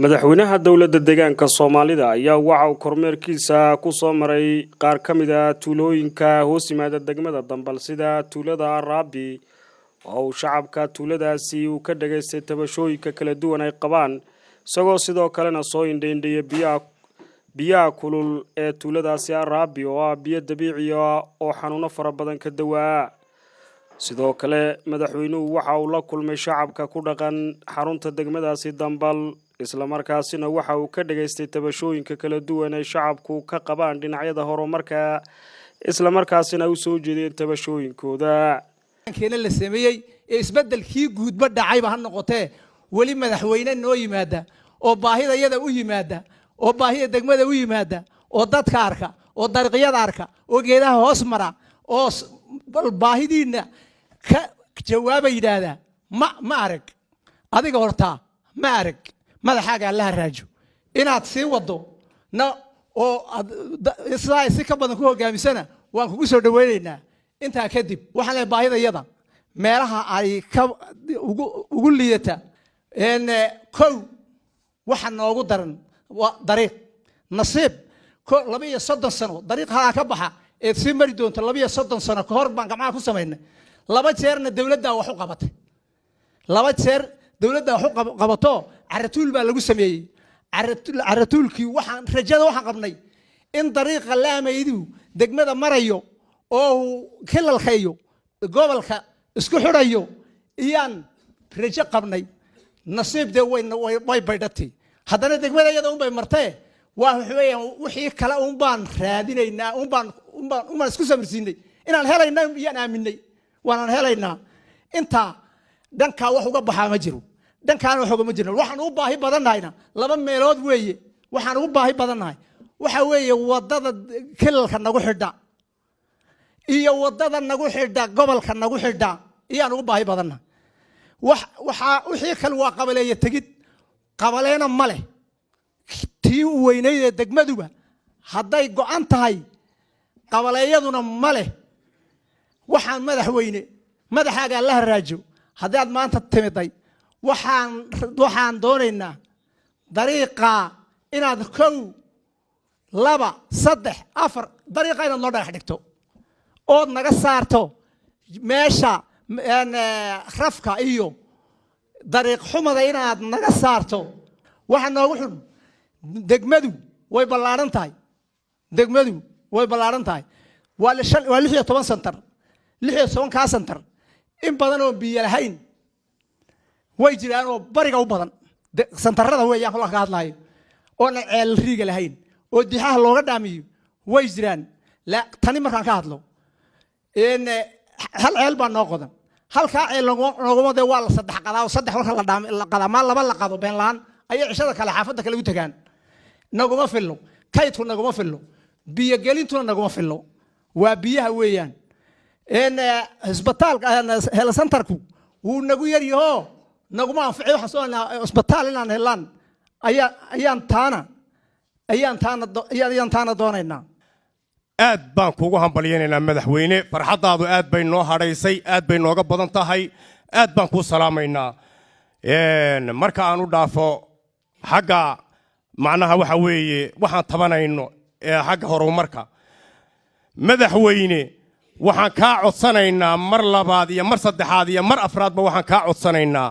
madaxweynaha dowladda deegaanka Soomaalida ayaa waxa uu kormeerkiisa ku soo maray qaar ka mid ah tuulooyinka hoos yimaada degmada Dambal sida tuulada Raabi oo shacabka tuuladaasi uu ka dhageystay tabashooyinka kala duwan ay qabaan isagoo sidoo kalena soo indheeyay biyaha kulul ee tuuladaasi Raabi oo ah biyo dabiici ah oo xanuuno fara badan ka dawaa sidoo kale madaxweynuhu waxa uu la kulmay shacabka ku dhaqan xarunta degmadaasi Dambal isla markaasina waxa uu ka dhageystay tabashooyinka kala duwan ee shacabku ka qabaan dhinacyada horumarka isla markaasina uu soo jeediyay tabashooyinkooda keena la sameeyay isbeddelkii guudba dhacayba ha noqotee wali madaxweyne noo yimaada oo baahidayada u yimaada oo baahida degmada u yimaada oo dadka arka oo dariiqyada arka oo geedaha hoos mara oo baahidiina ka jawaaba yiraahda ma arag adiga horta ma arag madaxaaga Allah raajo inaad sii wado oo si ka badan ku hogaamisana waan kugu soo dhaweynaynaa inta kadib waxaan leeyahay baahidayada meelaha ay ka ugu liidata kow waxa noogu daran dariiq nasiib 32 sano dariiqha ka baxa ee si mari doonto 32 sano ka hor baan gacmaha ku sameeynay laba jeerna dawladda wax u qabatay laba jeer dawladda wax u qabato caratuul baa lagu sameeyay caratuulkii waxaan rajada waxaan qabnay in dariiqa laamaydu degmada marayo oo kilalkayo gobolka isku xirayo iyaan rajo qabnay nasiibde way baydhatay haddana degmada iyada un bay martay waxweeyaan wixii kale un baan raadinaynaa un baan isku samirsiinay inaan helayna iyaan aaminay waan helaynaa inta dhanka wax uga baxaa ma jiro dhankaan wax uga ma jirno waxaan u baahi badanaayna laba meelood weeye waxaan u baahi badanaay waxa weeye wadada kilalka nagu xidha iyo wadada nagu xidha gobolka nagu xidha iyaan ugu baahi badanaay waxa wixii kale waa qabaleeyo tagid qabaleena male tii weynayda degmaduba haday go'an tahay qabaleeyaduna male waxaan madaxweyne madaxaaga Allah raajo hadaad maanta timiday waxaan doonaynaa dariiqa inaad 1 2 3 4 dariiqa inaad noo dhagax dhigto oo naga saarto meesha rafka iyo dariiq xumada inaad naga saarto waxa noogu xun degmadu way ballaaran tahay degmadu way ballaaran tahay waa 16 santar 16 ka santar in badan oo biyo lahayn way jiraan oo bariga u badan santarada weeyaan kula ka hadlayo oo ceel riga lahayn oo dixaha looga dhaamiyo way jiraan la tani markaan ka hadlo hal ceel baa noo qodan halka ceel looga de waa la saddex qadaa saddex marka la dhaam la qadaa ma laba la qado been laan ay cishada kale xaafada kale u tagaan naguma fillo kaydku naguma fillo biyo gelintuna naguma fillo waa biyaha weeyaan isbitaalka hel santarku wuu nagu yar yahay naguma anficay waxa soo isbitaal inaan helaan ayaan taana doonaynaa aad baan kugu hambalyeynaa madaxweyne farxadaadu aad bay noo hadhaysay aad bay nooga badan tahay aad baan ku salaamaynaa marka aan u dhaafo xagga macnaha waxa weeye waxaan tabanayno xagga horumarka madaxweyne waxaan ka codsanaynaa mar labaad iyo mar saddexaad iyo mar afraadba waxaan ka codsanaynaa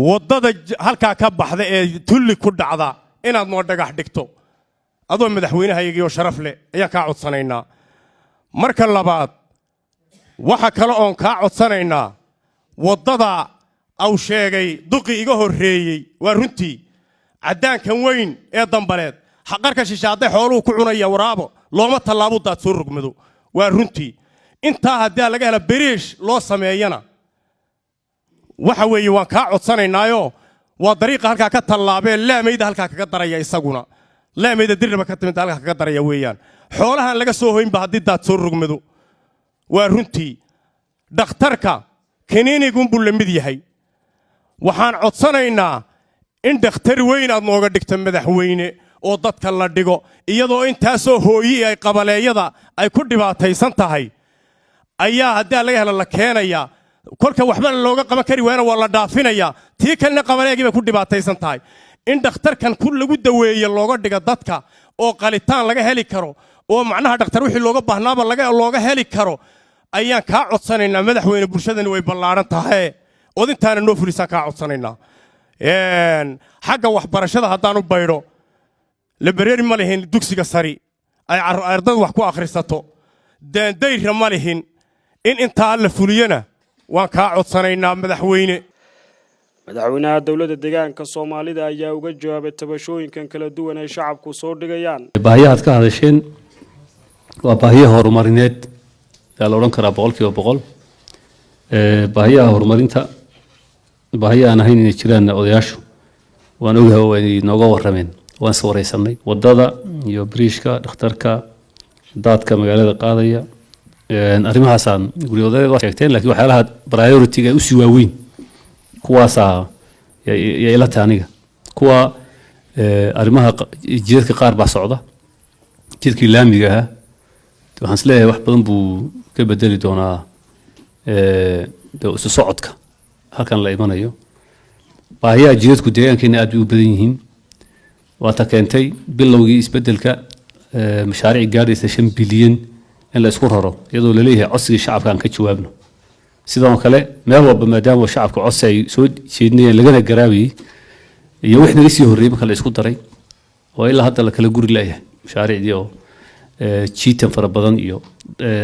wadada halka ka baxda ee tulli ku dhacda inaad noo dhagax dhigto adoo madaxweynahayagiyo sharaf leh ayaa ka codsanaynaa marka labaad waxa kale oo ka codsanaynaa wadada aw sheegay duqi iga horeeyay waa runtii cadaankan weyn ee Dambaleed xaqarka shishaade xooluhu ku cunaya waraabo looma talaabo daad soo rugmado waa runtii inta haddii laga helo bariish loo sameeyana waxa weeye waan ka codsanaynaayo waa dariiqa halka ka talaabay laamayda halka kaga daraya isaguna laamayda dirba ka timid halka kaga daraya weeyaan xoolahan laga soo hoynba haddii daad soo rugmado waa runtii dhakhtarka kaniinigu buu la mid yahay waxaan codsanaynaa in dhakhtar weyn aad nooga dhigto madaxweyne oo dadka la dhigo iyadoo intaasoo hooyi ay qabaleeyada ay ku dhibaataysan tahay ayaa haddii laga helo la keenaya kolka waxba looga qaban kari waana waa la dhaafinaya tii kalena qabaleeyada ku dhibaataysan tahay in dhakhtarkan ku lagu daweeyo looga dhigo dadka oo qalitaan laga heli karo oo macnaha dhakhtar wixii looga baahnaaba looga heli karo ayaan kaa codsanaynaa madaxweyne bulshadani way ballaaran tahay odintaana noo fulisaan kaa codsanaynaa xagga waxbarashada haddaan u baydho library ma lihin dugsiga sari ay ardaydu wax ku akhrisato dayra ma lihin in intaa la fuliyana waan kaa codsanaynaa madaxweyne madaxweynaha dowladda deegaanka Soomaalida ayaa uga jawaabay tabashooyinkan kala duwan ay shacabku soo dhigayaan baahiyaha ka hadasheen waa baahiyaha horumarineed la oran karaa 100% baahiyaha horumarinta baahiyaha aan ahayn inay jiraan odayaashu waan ogahay oo ay nooga warameen waan soo wareysanay wadada iyo bridge-ka dhakhtarka daadka magaalada qaadaya arrimahaasaan guriyooda waa sheegteen laakiin waxyaalaha priority-ga u sii waaweyn kuwaasa ya ila taaniga kuwa arrimaha jidadka qaar baa socda jidkii laamiga ah waxaan isleeyahay wax badan buu ka bedeli doonaa isu socodka halkan la imanayo baahiyaha jidadku deegaankeena aad bay u badan yihiin waa ta keentay bilowgii isbedelka mashaariic gaadhaysa 5 bilyan in la isku raro iyadoo la leeyahay codsiga shacabka aan ka jawaabno sidoo kale meel walba maadaama shacabka codsi ay soo jeedinayeen lagana garaabiyay iyo wixii naga sii horreeyay marka la isku daray oo ilaa hadda la kala guri leeyahay mashaariicdii oo jiitan fara badan iyo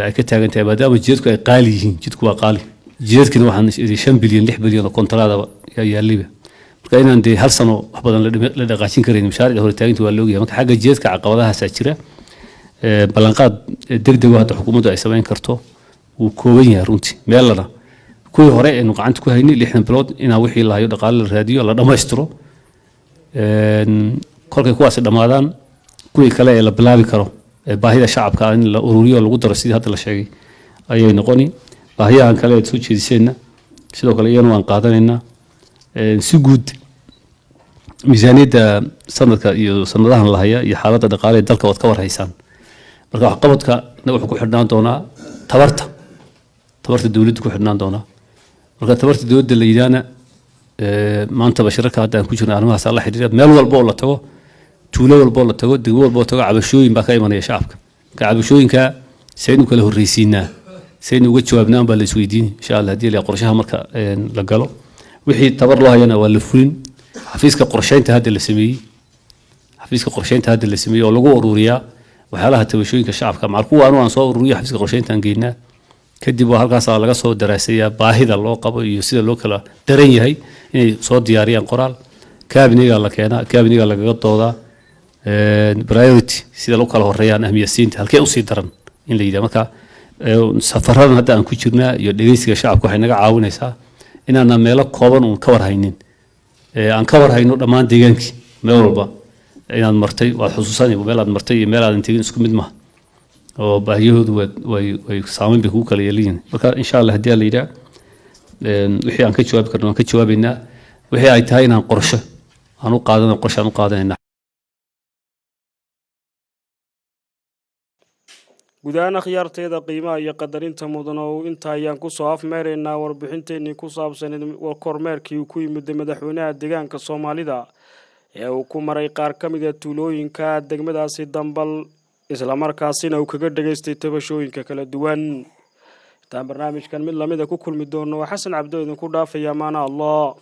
ay ka taagan tahay maadaama jidadku ay qaali yihiin jidku waa qaali jidadkina waxaan 5 bilyan 6 bilyan oo kontraada yaaliba marka inaan de hal sano wax badan la dhaqaajin karin mashaariicda hore taaginta waa loogiyaa marka xagga jidadka caqabadahaas jira ballanqaad degdeg ah hadda xukuumaddu ay sameyn karto wuu kooban yahay runtii meelana kuwii hore aynu gacanta ku haynay 60 bilood inaa wixii la hayo dhaqaale la raadiyo la dhammaystiro kolkay kuwaasi dhammaadaan kuwii kale ee la bilaabi karo baahida shacabka in la ururiyo lagu daro sidii hadda la sheegay ayay noqoni baahiyahan kale ee soo jeedisayna sidoo kale iyana waan qaadanaynaa si guud miisaaniyadda sanadka iyo sanadahan la haya iyo xaaladda dhaqaale ee dalka wad ka warhaysaan marka wax qabadka wuxuu ku xidhnaan doonaa tabarta dawladdu ku xidhnaan doonaa marka tabarta dawladda la yiraahdo maanta bashirka hadda aan ku jirnaa arrimahaas la xiriira meel walba oo la tago tuulo walba oo la tago degmo walba oo tago cabashooyin baa ka imanaya shacabka cabashooyinka saynu kala horreysiinaa saynu uga jawaabnaan baa la isweydiin insha Allah hadii la qorshaha marka la galo wixii tabar loo hayana waa la fulin xafiiska qorsheynta hadda la sameeyay oo lagu ururiyaa waxyaalaha tabashooyinka shacabka macal kuwa aan soo ururiyo xafiiska qorsheynta aan geynaa kadib waa halkaas laga soo daraasayaa baahida loo qabo iyo sida loo kala daran yahay inay soo diyaariyaan qoraal kaabiniga la keenaa kaabiniga lagaga doodaa priority sida loo kala horeeyaan ahmiyadsiinta halkee u sii daran in la yiraahdo marka safaradan hadda aan ku jirnaa iyo dhageysiga shacabka waxay naga caawinaysaa inaan meelo kooban oo ka warhaynin aan ka warhayno dhammaan deegaankii meel walba inaan martay waa xusuusanay meel aad martay iyo meel aad tegin isku mid ma oo baahiyahoodu way saameyn bay ku kala yeelayeen marka insha Allah hadii la yiraahdo wixii aan ka jawaabi karno aan ka jawaabaynaa wixii ay tahay inaan qorshe aan u qaadanaynaa gudaana khiyaarteeda qiimaha iyo qadarinta mudan oo inta ayaan ku soo afmeeraynaa warbixinteennii ku saabsan kormeerkii uu ku yimid madaxweynaha deegaanka Soomaalida ee uu ku maray qaar ka mid ah tuulooyinka degmadaasi Dambal isla markaasina uu kaga dhageystay tabashooyinka kala duwan intaan barnaamijkan mid lamid ah ku kulmi doono Xasan Cabdo idin ku dhaafaya maana Allah